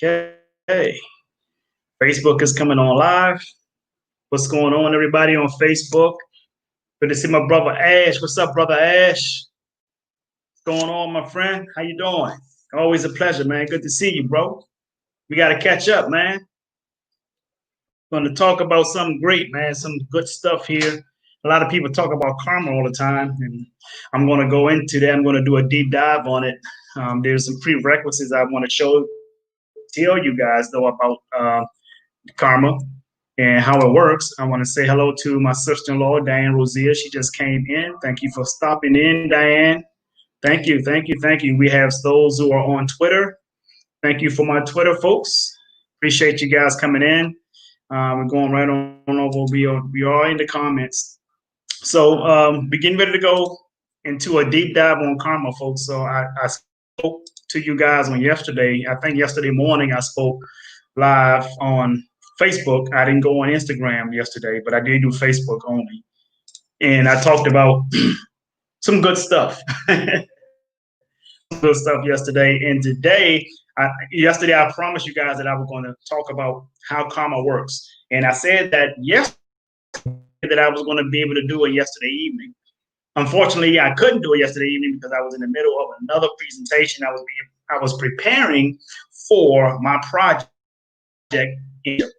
Okay. Facebook is coming on live. What's going on, everybody on Facebook? Good to see my brother Ash. What's up, brother Ash? What's going on, my friend? How you doing? Always a pleasure, man. Good to see you, bro. We got to catch up, man. Going to talk about something great, man. Some good stuff here. A lot of people talk about karma all the time, and I'm going to go into that. I'm going to do a deep dive on it. There's some prerequisites I want to tell you guys, though, about karma and how it works. I want to say hello to my sister-in-law, Diane Rosier. She just came in. Thank you for stopping in, Diane. Thank you, thank you, thank you. We have those who are on Twitter. Thank you for my Twitter folks. Appreciate you guys coming in. We're going right on over. We are in the comments. So we're getting ready to go into a deep dive on karma, folks. So I spoke to you guys on yesterday. I think yesterday morning I spoke live on Facebook. I didn't go on Instagram yesterday, but I did do Facebook only. And I talked about some good stuff. Good stuff yesterday. And today, yesterday, I promised you guys that I was going to talk about how karma works. And I said that yesterday that I was going to be able to do it yesterday evening. Unfortunately, I couldn't do it yesterday evening because I was in the middle of another presentation. I was preparing for my project in Egypt.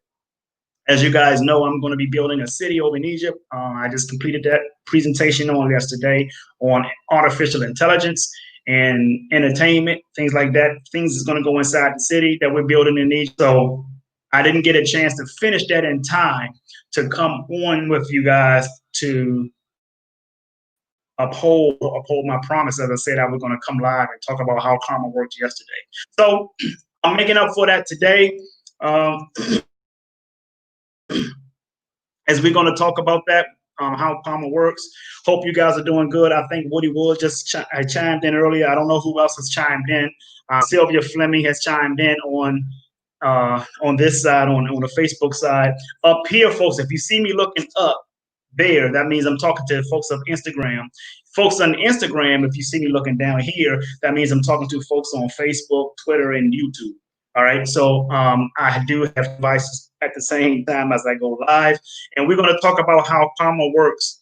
As you guys know, I'm going to be building a city over in Egypt. I just completed that presentation on yesterday on artificial intelligence and entertainment, things like that. Things is going to go inside the city that we're building in Egypt. So I didn't get a chance to finish that in time to come on with you guys to uphold my promise. As I said, I was going to come live and talk about how karma worked yesterday. So I'm making up for that today. As we're going to talk about that, how karma works. Hope you guys are doing good. I think Woody Wood just chimed in earlier. I don't know who else has chimed in. Sylvia Fleming has chimed in on this side, on the Facebook side. Up here, folks, if you see me looking up there, that means I'm talking to folks on Instagram. Folks on Instagram, if you see me looking down here, that means I'm talking to folks on Facebook, Twitter, and YouTube. All right, so I do have devices at the same time as I go live, and we're going to talk about how karma works,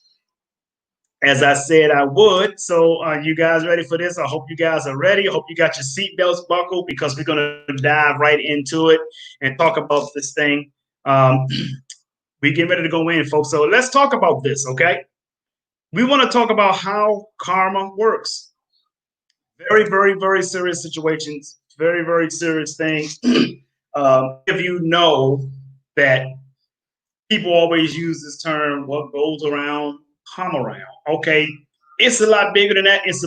as I said I would. So you guys ready for this? I hope you guys are ready. I hope you got your seatbelts buckled, because we're going to dive right into it and talk about this thing. We get ready to go in, folks. So let's talk about this, okay? We want to talk about how karma works. Very, very, very serious situations. Very, very serious thing. If you know that people always use this term, what goes around, come around. Okay, it's a lot bigger than that. It's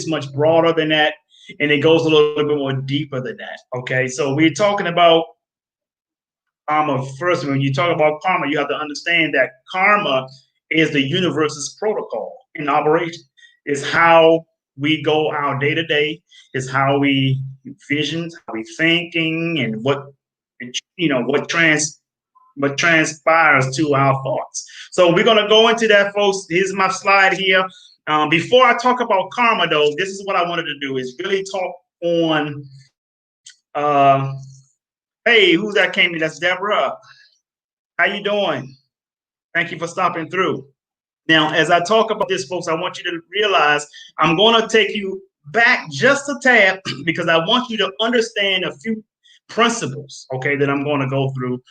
much broader than that, and it goes a little bit more deeper than that. Okay, so we're talking about karma first. When you talk about karma, you have to understand that karma is the universe's protocol in operation. It's how we go our day to day. It's how we visions, how we thinking, and what transpires to our thoughts. So we're gonna go into that, folks. Here's my slide here. Before I talk about karma, though, this is what I wanted to do: is really talk on. Hey, who's that came in? That's Deborah. How you doing? Thank you for stopping through. Now, as I talk about this, folks, I want you to realize I'm going to take you back just a tad, because I want you to understand a few principles, okay, that I'm going to go through.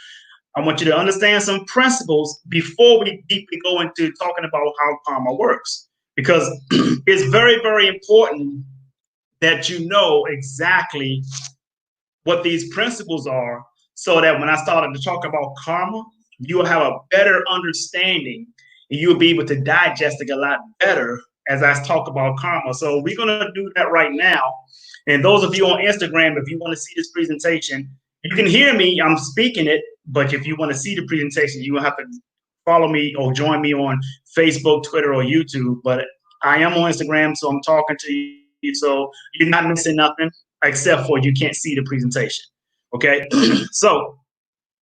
I want you to understand some principles before we deeply go into talking about how karma works, because it's very, very important that you know exactly what these principles are, so that when I started to talk about karma, you'll have a better understanding, and you'll be able to digest it a lot better as I talk about karma. So we're going to do that right now. And those of you on Instagram, if you want to see this presentation, you can hear me, I'm speaking it, but if you want to see the presentation, you will have to follow me or join me on Facebook, Twitter, or YouTube. But I am on Instagram, so I'm talking to you, so you're not missing nothing, except for you can't see the presentation, okay? So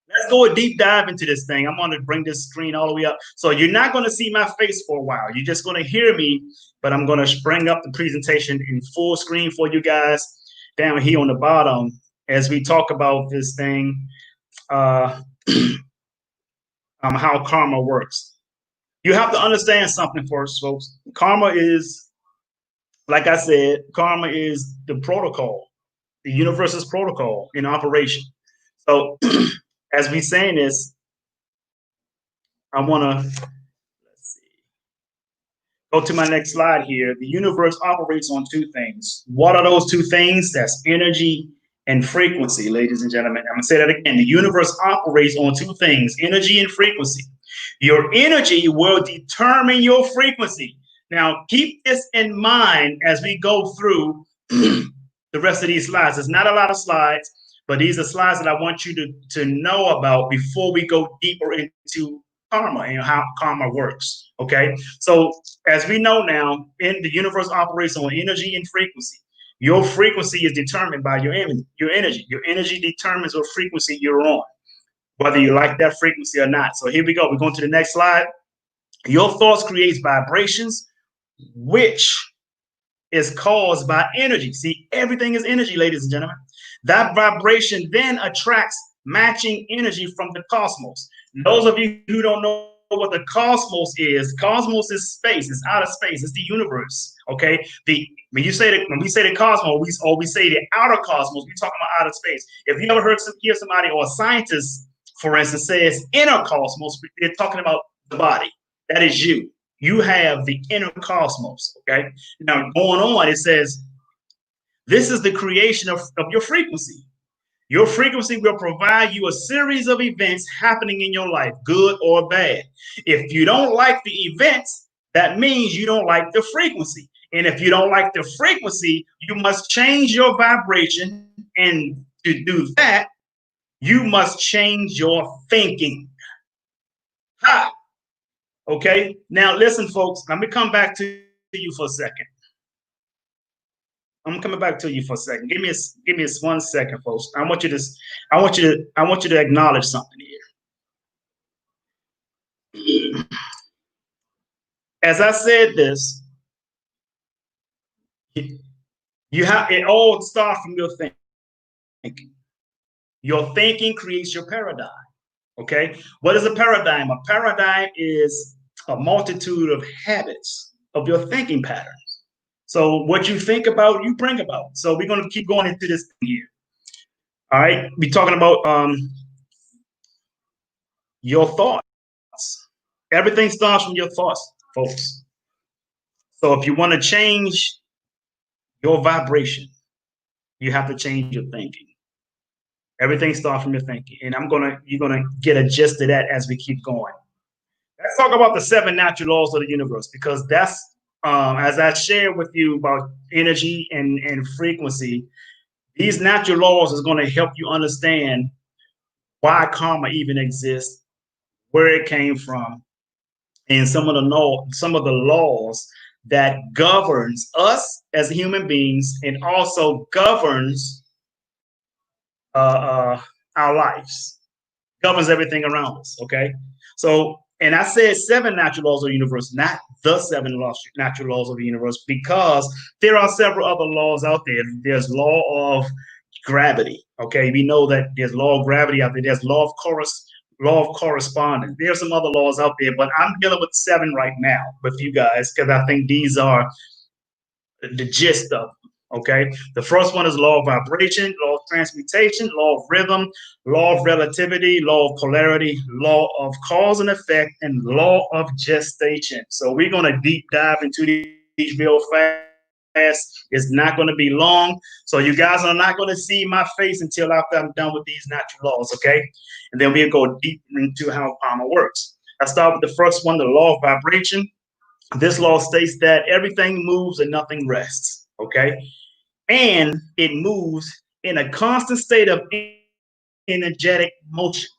let's go a deep dive into this thing. I'm going to bring this screen all the way up. So you're not going to see my face for a while. You're just going to hear me, but I'm going to bring up the presentation in full screen for you guys down here on the bottom. as we talk about this thing, uh, how karma works. You have to understand something first, folks. Karma is, like I said, karma is the protocol, the universe's protocol in operation. So, as we saying this, I want to go to my next slide here. The universe operates on two things. What are those two things? That's energy and frequency, ladies and gentlemen. I'm going to say that again. The universe operates on two things, energy and frequency. Your energy will determine your frequency. Now, keep this in mind as we go through the rest of these slides. There's not a lot of slides, but these are slides that I want you to know about before we go deeper into karma and how karma works. Okay, so as we know now, in the universe operates on energy and frequency. Your frequency is determined by your energy. Your energy determines what frequency you're on, whether you like that frequency or not. So here we go. We're going to the next slide. Your thoughts creates vibrations, which is caused by energy. See, everything is energy, ladies and gentlemen. That vibration then attracts matching energy from the cosmos. Those of you who don't know what the cosmos is space, it's outer space, it's the universe. Okay. When we say the cosmos, we say the outer cosmos, we're talking about outer space. If you ever hear somebody or a scientist, for instance, says inner cosmos, they're talking about the body. That is you. You have the inner cosmos. Okay. Now going on, it says this is the creation of your frequency. Your frequency will provide you a series of events happening in your life, good or bad. If you don't like the events, that means you don't like the frequency. And if you don't like the frequency, you must change your vibration. And to do that, you must change your thinking. Ha! Okay. Now listen, folks, let me come back to you for a second. I'm coming back to you for a second. Give me 1 second, folks. I want you to acknowledge something here. As I said this, it all starts from your thinking. Your thinking creates your paradigm. Okay. What is a paradigm? A paradigm is a multitude of habits of your thinking patterns. So what you think about, you bring about. So we're going to keep going into this thing here. All right. We're talking about your thoughts. Everything starts from your thoughts, folks. So if you want to change your vibration, you have to change your thinking. Everything starts from your thinking. And you're gonna get a gist of that as we keep going. Let's talk about the 7 natural laws of the universe, because that's as I shared with you about energy and frequency, these natural laws is going to help you understand why karma even exists, where it came from, and some of the laws that governs us as human beings and also governs our lives, governs everything around us. Okay, so and I said 7 natural laws of the universe, not the 7 natural laws of the universe, because there are several other laws out there. There's law of gravity. Okay, we know that there's law of gravity out there. There's law of correspondence. There's some other laws out there, but I'm dealing with 7 right now with you guys because I think these are the gist of them. Okay, the first one is law of vibration, law of transmutation, law of rhythm, law of relativity, law of polarity, law of cause and effect, and law of gestation. So we're going to deep dive into these real fast. It's not going to be long. So you guys are not going to see my face until after I'm done with these natural laws. Okay, and then we'll go deep into how karma works. I start with the first one, the law of vibration. This law states that everything moves and nothing rests. Okay. And it moves in a constant state of energetic motion.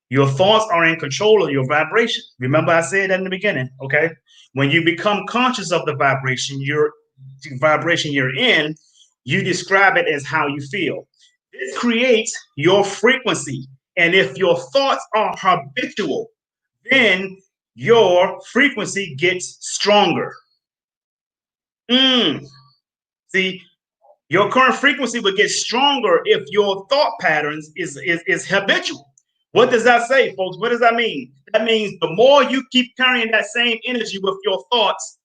Your thoughts are in control of your vibration. Remember, I said that in the beginning. Okay. When you become conscious of the vibration you're in, you describe it as how you feel. This creates your frequency. And if your thoughts are habitual, then your frequency gets stronger. See, Your current frequency will get stronger if your thought patterns is habitual. What does that say, folks? What does that mean? That means the more you keep carrying that same energy with your thoughts,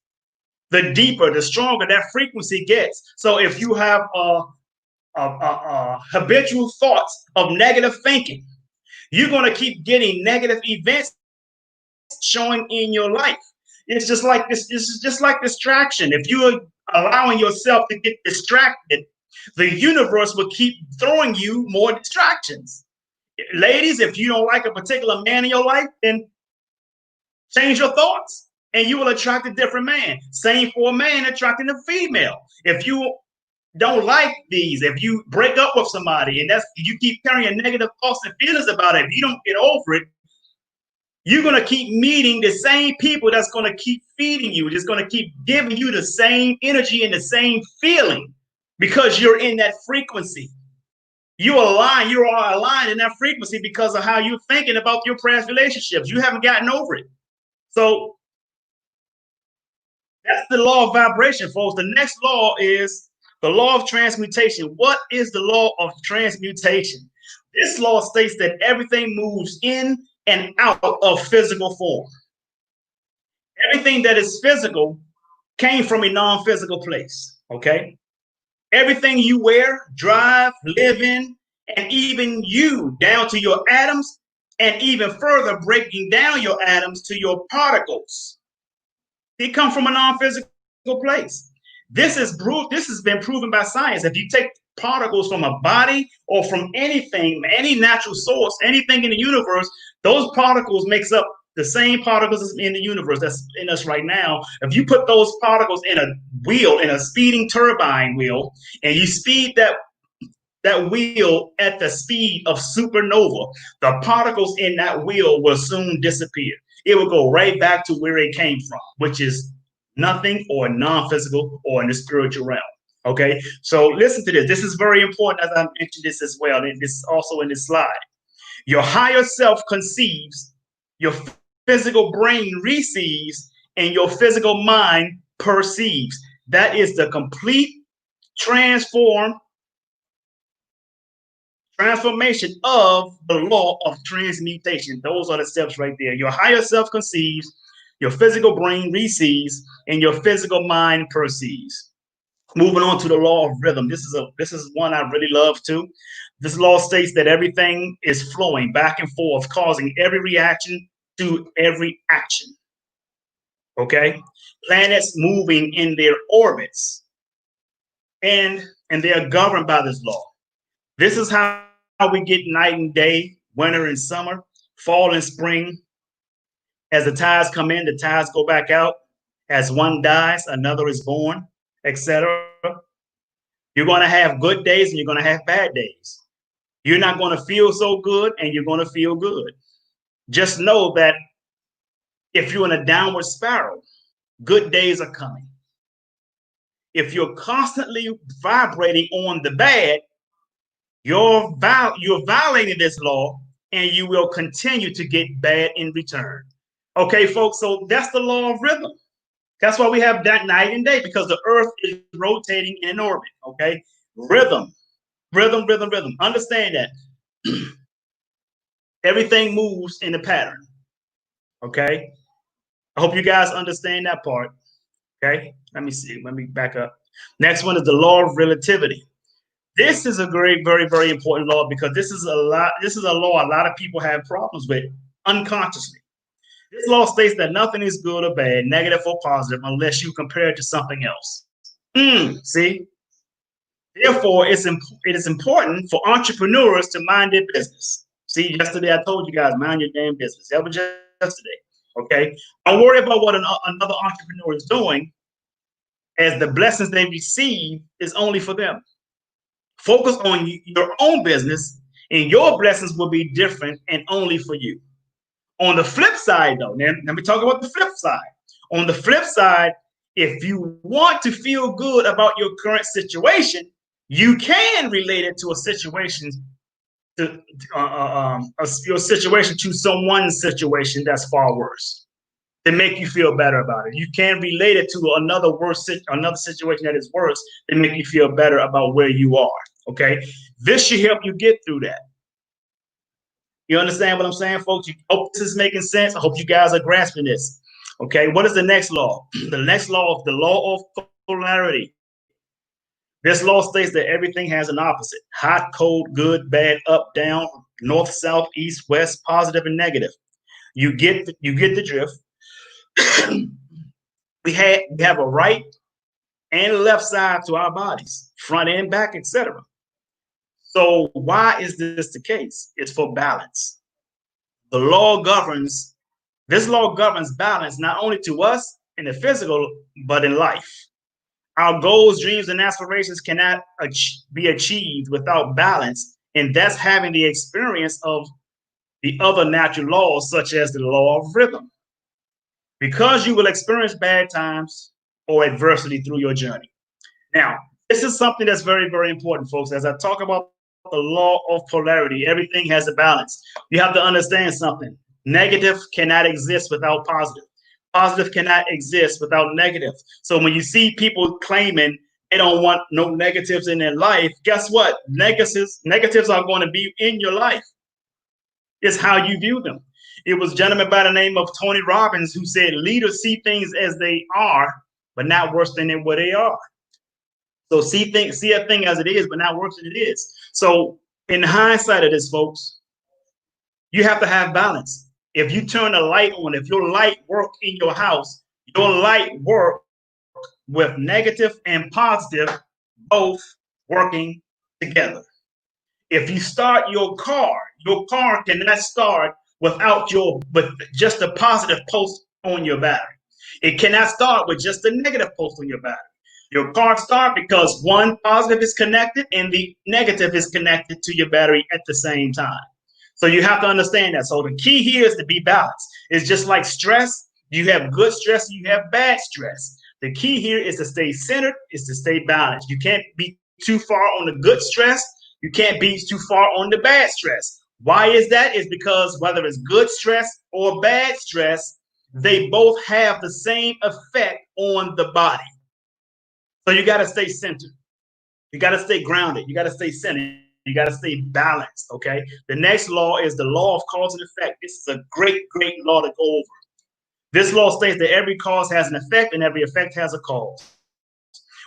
the deeper, the stronger that frequency gets. So if you have habitual thoughts of negative thinking, you're going to keep getting negative events showing in your life. It's just like this. This is just like distraction. If you are allowing yourself to get distracted, the universe will keep throwing you more distractions. Ladies, if you don't like a particular man in your life, then change your thoughts and you will attract a different man. Same for a man attracting a female. If you don't like these, if you break up with somebody and you keep carrying negative thoughts and feelings about it, if you don't get over it, you're going to keep meeting the same people that's going to keep feeding you. It's going to keep giving you the same energy and the same feeling because you're in that frequency. You are aligned in that frequency because of how you're thinking about your past relationships. You haven't gotten over it. So that's the law of vibration, folks. The next law is the law of transmutation. What is the law of transmutation? This law states that everything moves in and out of physical form. Everything that is physical came from a non-physical place, okay? Everything you wear, drive, live in, and even you, down to your atoms, and even further breaking down your atoms to your particles. They come from a non-physical place. This has been proven by science. If you take particles from a body or from anything, any natural source, anything in the universe, those particles makes up the same particles in the universe that's in us right now. If you put those particles in a wheel, in a speeding turbine wheel, and you speed that wheel at the speed of supernova, the particles in that wheel will soon disappear. It will go right back to where it came from, which is nothing or non-physical or in the spiritual realm. Okay, so listen to this. This is very important, as I mentioned this as well. And this is also in this slide. Your higher self conceives, your physical brain receives, and your physical mind perceives. That is the complete transformation of the law of transmutation. Those are the steps right there. Your higher self conceives, your physical brain receives, and your physical mind perceives. Moving on to the law of rhythm. This is one I really love too. This law states that everything is flowing back and forth, causing every reaction to every action. Okay? Planets moving in their orbits. And they are governed by this law. This is how we get night and day, winter and summer, fall and spring. As the tides come in, the tides go back out. As one dies, another is born, etc. You're going to have good days and you're going to have bad days. You're not going to feel so good and you're going to feel good. Just know that if you're in a downward spiral, good days are coming. If you're constantly vibrating on the bad, you're violating this law and you will continue to get bad in return. Okay, folks, so that's the law of rhythm. That's why we have that night and day, because the earth is rotating in orbit, okay? Rhythm, rhythm, rhythm, rhythm. Understand that. Everything moves in a pattern, okay? I hope you guys understand that part, okay? Let me see. Let me back up. Next one is the law of relativity. This is a very, very important law because this is a law a lot of people have problems with unconsciously. This law states that nothing is good or bad, negative or positive, unless you compare it to something else. See? Therefore, it is important for entrepreneurs to mind their business. See, yesterday I told you guys, mind your damn business. That was just yesterday, okay? Don't worry about what another entrepreneur is doing, as the blessings they receive is only for them. Focus on your own business, and your blessings will be different and only for you. On the flip side, though, let me talk about the flip side. On the flip side, if you want to feel good about your current situation, you can relate it to a situation, your situation to someone's situation that's far worse. to make you feel better about it. You can relate it to another situation that is worse to make you feel better about where you are. Okay, this should help you get through that. You understand what I'm saying, folks? I hope this is making sense. I hope you guys are grasping this. Okay, what is the next law? The next law of the law of polarity. This law states that everything has an opposite: hot, cold, good, bad, up, down, north, south, east, west, positive, and negative. You get the drift. we have a right and left side to our bodies, front and back, etc. So why is this the case? It's for balance. The law governs. This law governs balance not only to us in the physical, but in life. Our goals, dreams, and aspirations cannot be achieved without balance, and that's having the experience of the other natural laws, such as the law of rhythm. Because you will experience bad times or adversity through your journey. Now, this is something that's very, very important, folks. As I talk about the law of polarity, everything has a balance. You have to understand something. Negative cannot exist without positive. Positive cannot exist without negative. So when you see people claiming they don't want no negatives in their life, guess what? Negatives are going to be in your life. It's how you view them. It was a gentleman by the name of Tony Robbins who said, leaders see things as they are, but not worse than what they are. So see a thing as it is, but not worse than it is. So in hindsight of this, folks, you have to have balance. If you turn a light on, if your light work in your house, your light work with negative and positive both working together. If you start your car cannot start with just a positive post on your battery. It cannot start with just a negative post on your battery. Your car starts because one positive is connected and the negative is connected to your battery at the same time. So you have to understand that. So the key here is to be balanced. It's just like stress. You have good stress, you have bad stress. The key here is to stay centered, is to stay balanced. You can't be too far on the good stress. You can't be too far on the bad stress. Why is that? It's because whether it's good stress or bad stress, they both have the same effect on the body. So you got to stay centered. You got to stay grounded. You got to stay centered. You got to stay balanced, okay? The next law is the law of cause and effect. This is a great, great law to go over. This law states that every cause has an effect and every effect has a cause.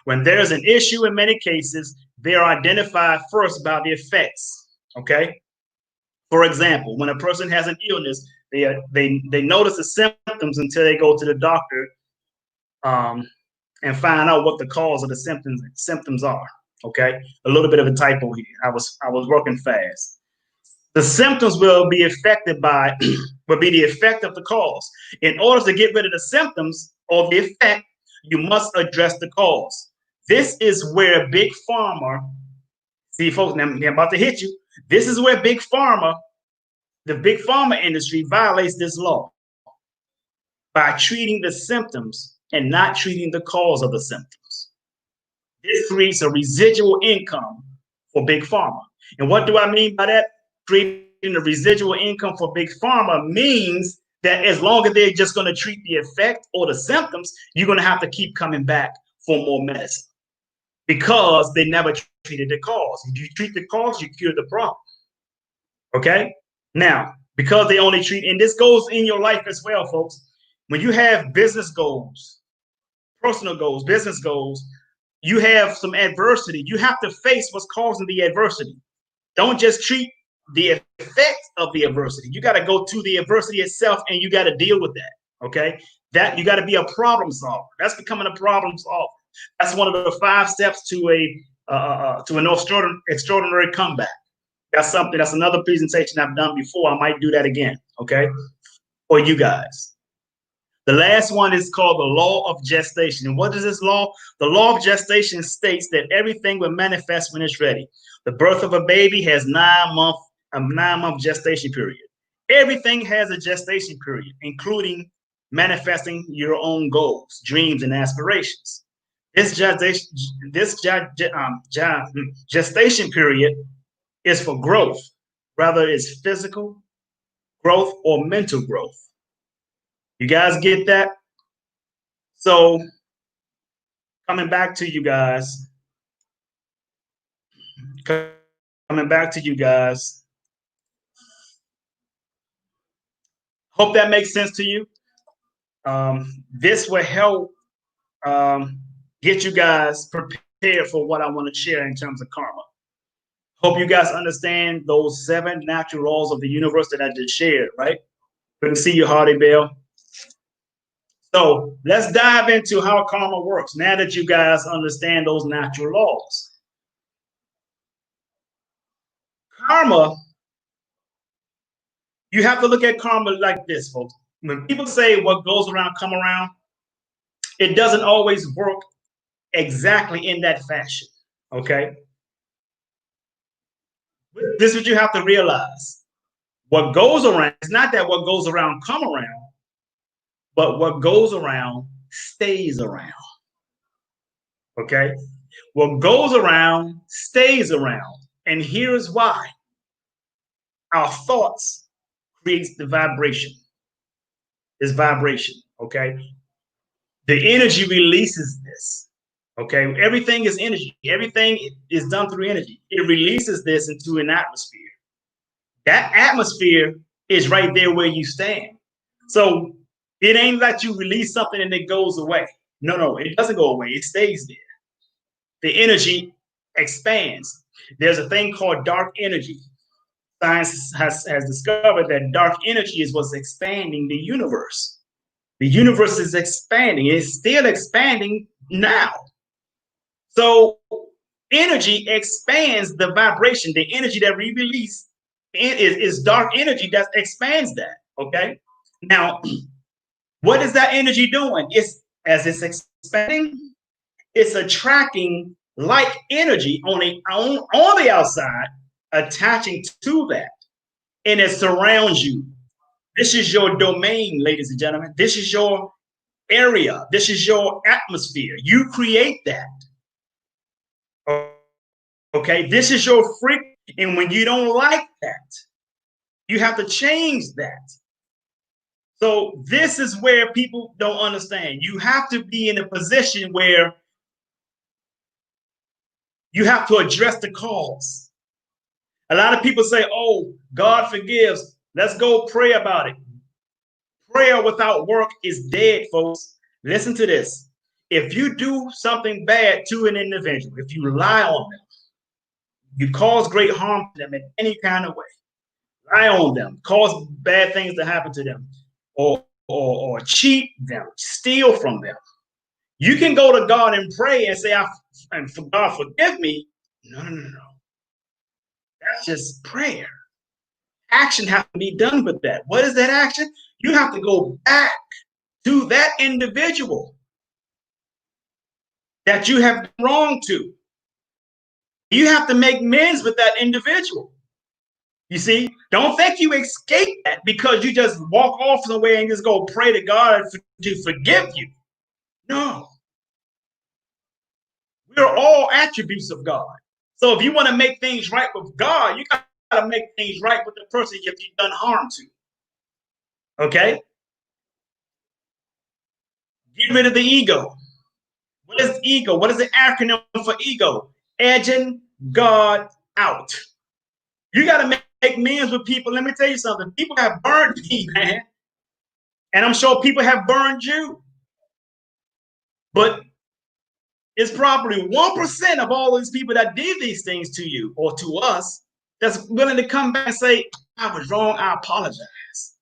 When there's an issue, in many cases, they're identified first by the effects, okay? For example, when a person has an illness, they notice the symptoms until they go to the doctor and find out what the cause of the symptoms are. Okay, a little bit of a typo here. I was working fast. The symptoms will be affected by will be the effect of the cause. In order to get rid of the symptoms or the effect, you must address the cause. This is where big pharma, see folks, now I'm about to hit you. This is where the big pharma industry violates this law by treating the symptoms and not treating the cause of the symptoms. This creates a residual income for big pharma. And what do I mean by that? Creating a residual income for big pharma means that as long as they're just going to treat the effect or the symptoms, you're going to have to keep coming back for more medicine because they never treated the cause. If you treat the cause, you cure the problem. Okay? Now, because they only treat, and this goes in your life as well, folks. When you have business goals, personal goals, business goals, you have some adversity. You have to face what's causing the adversity. Don't just treat the effect of the adversity. You got to go to the adversity itself and you got to deal with that. Okay. That you got to be a problem solver. That's becoming a problem solver. That's one of the 5 steps to an extraordinary comeback. That's another presentation I've done before. I might do that again. Okay. For you guys. The last one is called the Law of Gestation. And what is this law? The Law of Gestation states that everything will manifest when it's ready. The birth of a baby has a 9-month gestation period. Everything has a gestation period, including manifesting your own goals, dreams, and aspirations. This gestation period is for growth, whether it's physical growth or mental growth. You guys get that? So coming back to you guys, coming back to you guys. Hope that makes sense to you. This will help get you guys prepared for what I want to share in terms of karma. Hope you guys understand those 7 natural laws of the universe that I just shared, right? Good to see you, Hardy Bell. So let's dive into how karma works now that you guys understand those natural laws. Karma, you have to look at karma like this, folks. When people say what goes around come around, it doesn't always work exactly in that fashion, okay? This is what you have to realize. What goes around, it's not that what goes around come around, but what goes around stays around, okay? What goes around stays around. And here's why. Our thoughts creates the vibration. This vibration, okay? The energy releases this, okay? Everything is energy. Everything is done through energy. It releases this into an atmosphere. That atmosphere is right there where you stand. So it ain't that you release something and it goes away. No, it doesn't go away. It stays there. The energy expands. There's a thing called dark energy. Science has discovered that dark energy is what's expanding the universe. The universe is expanding. It's still expanding now. So energy expands the vibration. The energy that we release is dark energy that expands that, okay? Now, what is that energy doing? It's as it's expanding, it's attracting like energy on the outside, attaching to that, and it surrounds you. This is your domain, ladies and gentlemen. This is your area. This is your atmosphere. You create that. Okay, this is your frequency. And when you don't like that, you have to change that. So this is where people don't understand. You have to be in a position where you have to address the cause. A lot of people say, oh, God forgives. Let's go pray about it. Prayer without work is dead, folks. Listen to this. If you do something bad to an individual, if you lie on them, you cause great harm to them in any kind of way, lie on them, cause bad things to happen to them, or cheat them, steal from them, you can go to God and pray and say, God, forgive me. No. That's just prayer. Action has to be done with that. What is that action? You have to go back to that individual that you have been wrong to. You have to make amends with that individual. You see, don't think you escape that because you just walk off somewhere and just go pray to God to forgive you. No. We're all attributes of God. So if you want to make things right with God, you got to make things right with the person if you've done harm to. Okay? Get rid of the ego. What is ego? What is the acronym for ego? Edging God out. You got to make amends with people. Let me tell you something. People have burned me, man. And I'm sure people have burned you. But it's probably 1% of all these people that did these things to you or to us that's willing to come back and say, I was wrong, I apologize.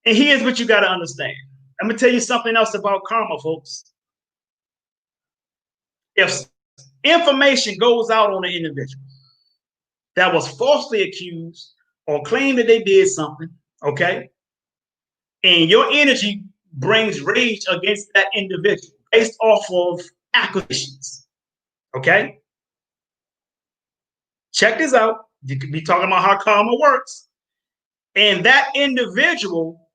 And here's what you got to understand. I'm going to tell you something else about karma, folks. If information goes out on an individual that was falsely accused or claimed that they did something, okay, and your energy brings rage against that individual based off of accusations, okay? Check this out. You could be talking about how karma works. And that individual,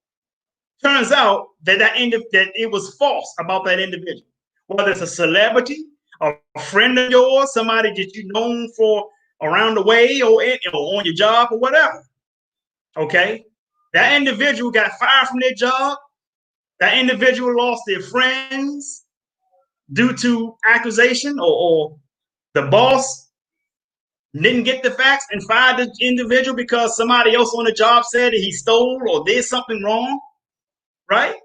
turns out that that it was false about that individual. Whether it's a celebrity, a friend of yours, somebody that you've known for around the way or on your job or whatever. Okay? That individual got fired from their job. That individual lost their friends due to accusation, or the boss didn't get the facts and fired the individual because somebody else on the job said that he stole or did something wrong, right?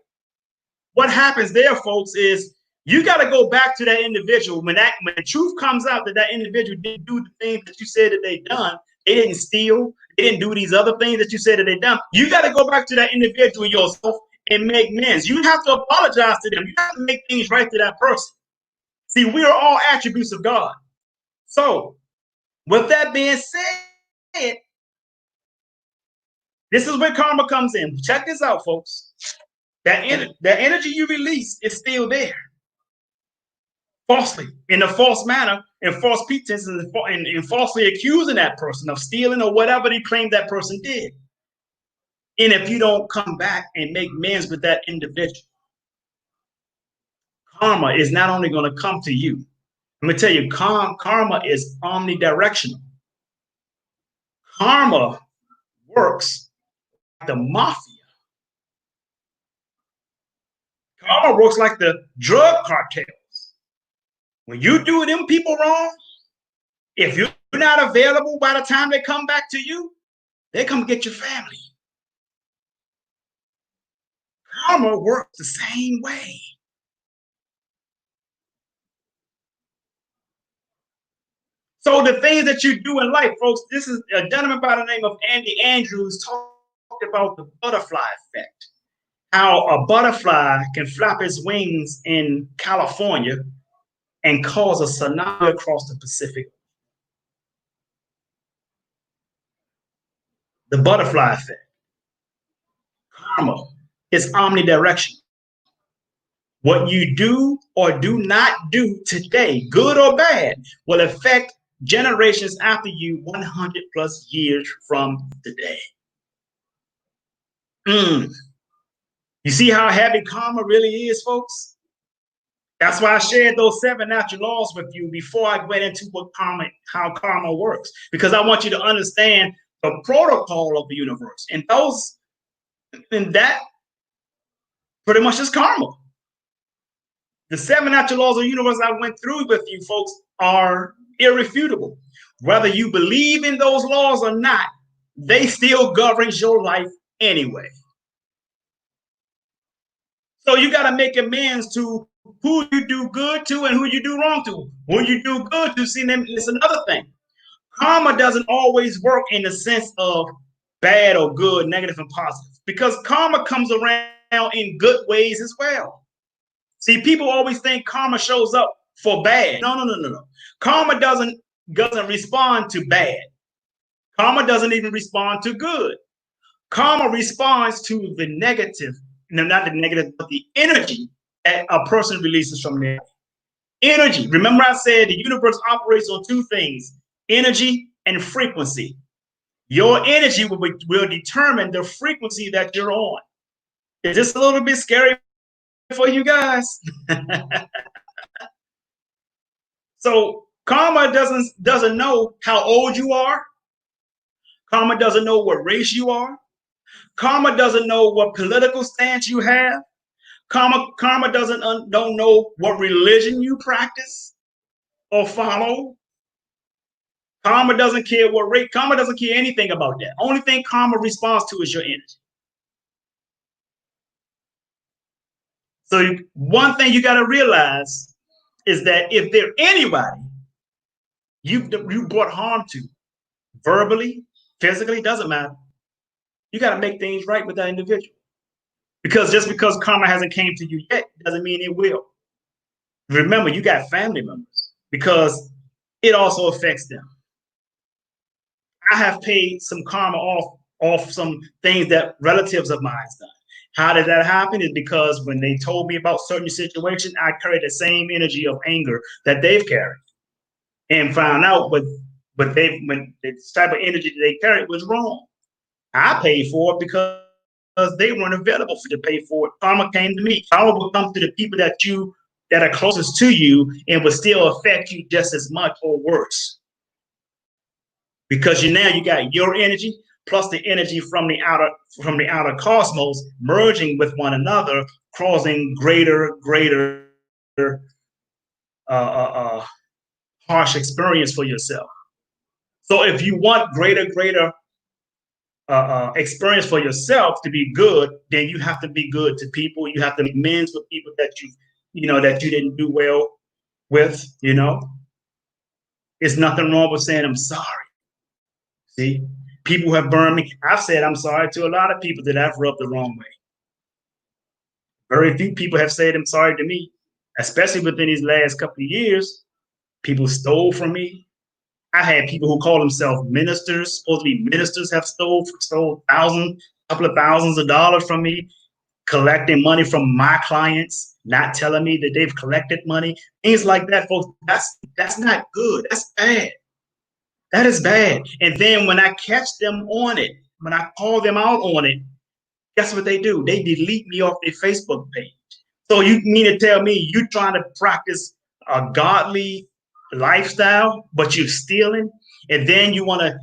What happens there, folks, is you got to go back to that individual when the truth comes out that that individual didn't do the things that you said that they done. They didn't steal. They didn't do these other things that you said that they done. You got to go back to that individual yourself and make amends. You have to apologize to them. You have to make things right to that person. See, we are all attributes of God. So, with that being said, this is where karma comes in. Check this out, folks. That energy you release is still there. Falsely, in a false manner, and false pretenses, and falsely accusing that person of stealing or whatever they claim that person did. And if you don't come back and make amends with that individual, karma is not only going to come to you. I'm going to tell you, karma is omnidirectional. Karma works like the mafia. Karma works like the drug cartels. When you do them people wrong, if you're not available by the time they come back to you, they come get your family. Karma works the same way. So the things that you do in life, folks, this is a gentleman by the name of Andy Andrews talked about the butterfly effect. How a butterfly can flap its wings in California and cause a tsunami across the Pacific. The butterfly effect. Karma is omnidirectional. What you do or do not do today, good or bad, will affect generations after you 100 plus years from today. You see how heavy karma really is, folks? That's why I shared those 7 natural laws with you before I went into how karma works, because I want you to understand the protocol of the universe. And that pretty much is karma. The 7 natural laws of the universe I went through with you, folks, are irrefutable. Whether you believe in those laws or not, they still govern your life anyway. So you got to make amends to who you do good to and who you do wrong to. Who you do good to, see, it's another thing. Karma doesn't always work in the sense of bad or good, negative and positive, because karma comes around in good ways as well. See, people always think karma shows up for bad. No. Karma doesn't respond to bad. Karma doesn't even respond to good. Karma responds to the negative. No, not the negative, but the energy that a person releases from their energy. Remember I said the universe operates on 2 things, energy and frequency. Your energy will determine the frequency that you're on. Is this a little bit scary for you guys? So karma doesn't know how old you are. Karma doesn't know what race you are. Karma doesn't know what political stance you have. Karma don't know what religion you practice or follow. Karma doesn't care what race. Karma doesn't care anything about that. Only thing karma responds to is your energy. So one thing you got to realize is that if there's anybody you brought harm to, verbally, physically, doesn't matter. You got to make things right with that individual. Because just because karma hasn't came to you yet doesn't mean it will. Remember, you got family members, because it also affects them. I have paid some karma off some things that relatives of mine done. How did that happen? Is because when they told me about certain situations, I carried the same energy of anger that they've carried, and found out when the type of energy that they carried was wrong. I paid for it because they weren't available to pay for it. Karma came to me. Karma will come to the people that are closest to you and will still affect you just as much or worse. Because you got your energy plus the energy from the outer cosmos merging with one another causing greater uh, uh, uh, harsh experience for yourself. So if you want greater experience for yourself to be good, then you have to be good to people. You have to make amends with people that that you didn't do well with. There's nothing wrong with saying I'm sorry. See, people who have burned me. I've said I'm sorry to a lot of people that I've rubbed the wrong way. Very few people have said I'm sorry to me, especially within these last couple of years. People stole from me. I had people who call themselves ministers, supposed to be ministers, have stole couple of thousands of dollars from me, collecting money from my clients, not telling me that they've collected money, things like that, folks. That's not good. That's bad. That is bad. And then when I catch them on it, when I call them out on it, guess what they do? They delete me off their Facebook page. So you mean to tell me you trying to practice a godly lifestyle, but you're stealing, and then you want to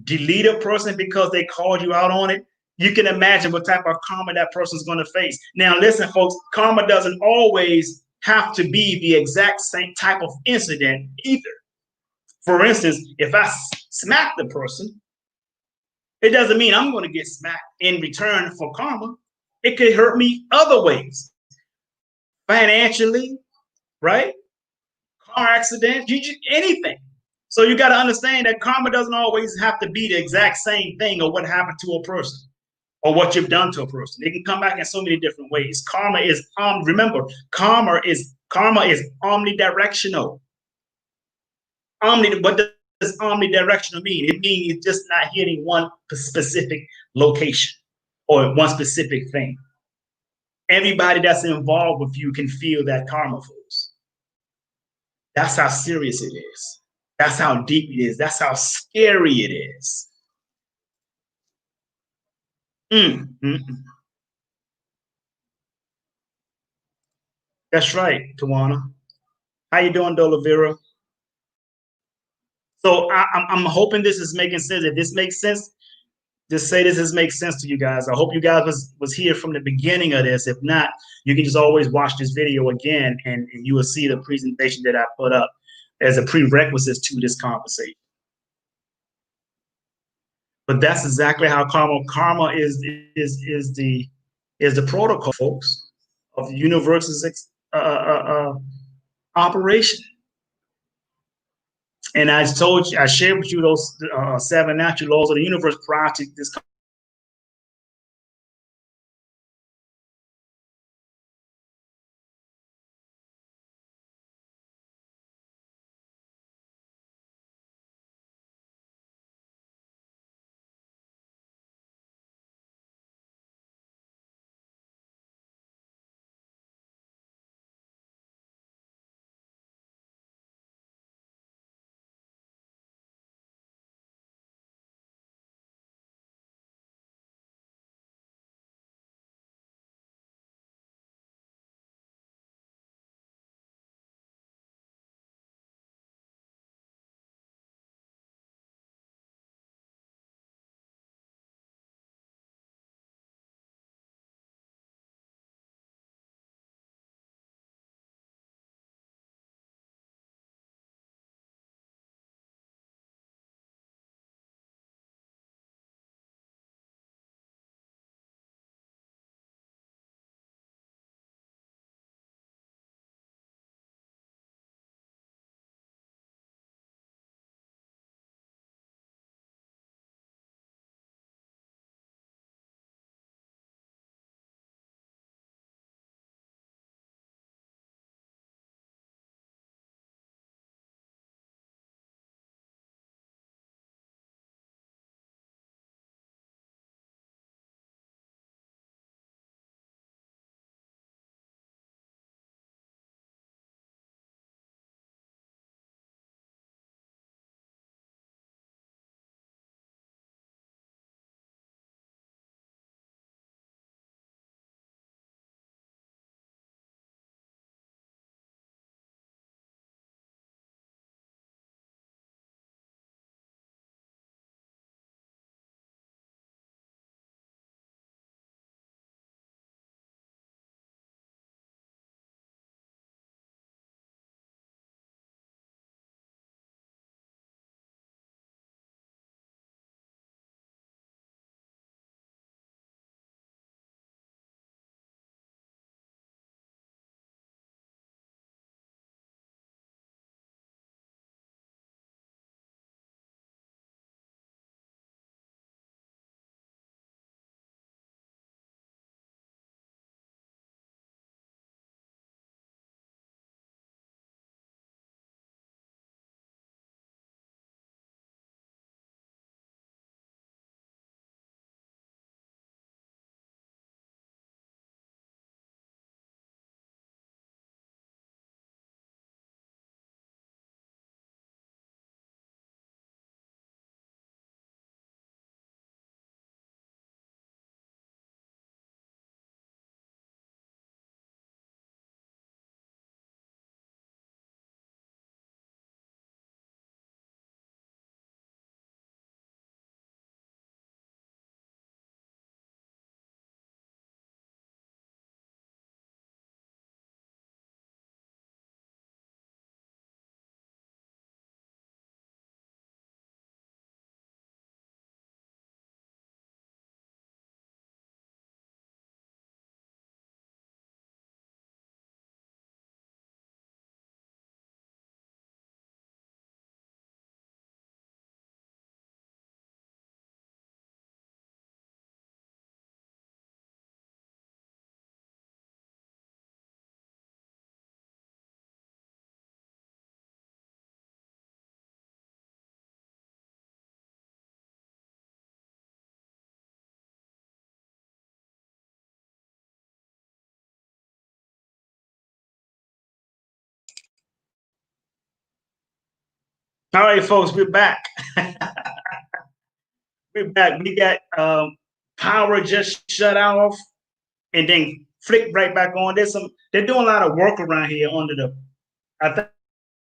delete a person because they called you out on it? You can imagine what type of karma that person's going to face. Now, listen, folks, karma doesn't always have to be the exact same type of incident either. For instance, if I smack the person, it doesn't mean I'm going to get smacked in return for karma. It could hurt me other ways, financially, right? Car accident, anything. So you got to understand that karma doesn't always have to be the exact same thing or what happened to a person or what you've done to a person. It can come back in so many different ways. Karma is remember, karma is omnidirectional. What does omnidirectional mean? It means it's just not hitting one specific location or one specific thing. Everybody that's involved with you can feel that karma force. That's how serious it is. That's how deep it is. That's how scary it is. Mm, mm, mm. That's right, Tawana. How you doing, Dolavira? So I'm hoping this is making sense. If this makes sense, just say this makes sense to you guys. I hope you guys was here from the beginning of this. If not, you can just always watch this video again, and you will see the presentation that I put up as a prerequisite to this conversation. But that's exactly how karma is the protocol, folks, of the universe's operation. And I shared with you those 7 natural laws of the universe prior to this All right, folks, we're back. We're back. We got power just shut off and then flick right back on. They're doing a lot of work around here under the. I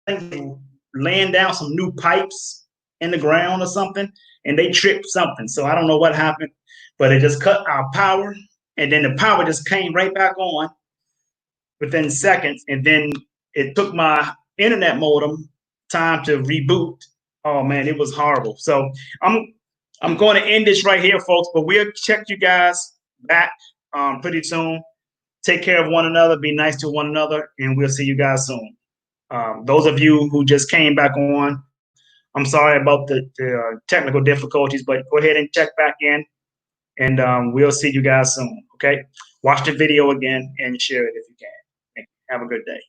think laying down some new pipes in the ground or something, and they tripped something. So I don't know what happened, but it just cut our power, and then the power just came right back on within seconds, and then it took my internet modem time to reboot. Oh man, it was horrible. So I'm I'm going to end this right here, folks. But we'll check you guys back pretty soon. Take care of one another. Be nice to one another, and we'll see you guys soon. Those of you who just came back on, I'm sorry about the technical difficulties, but go ahead and check back in, and we'll see you guys soon. Okay, watch the video again and share it if you can. Have a good day.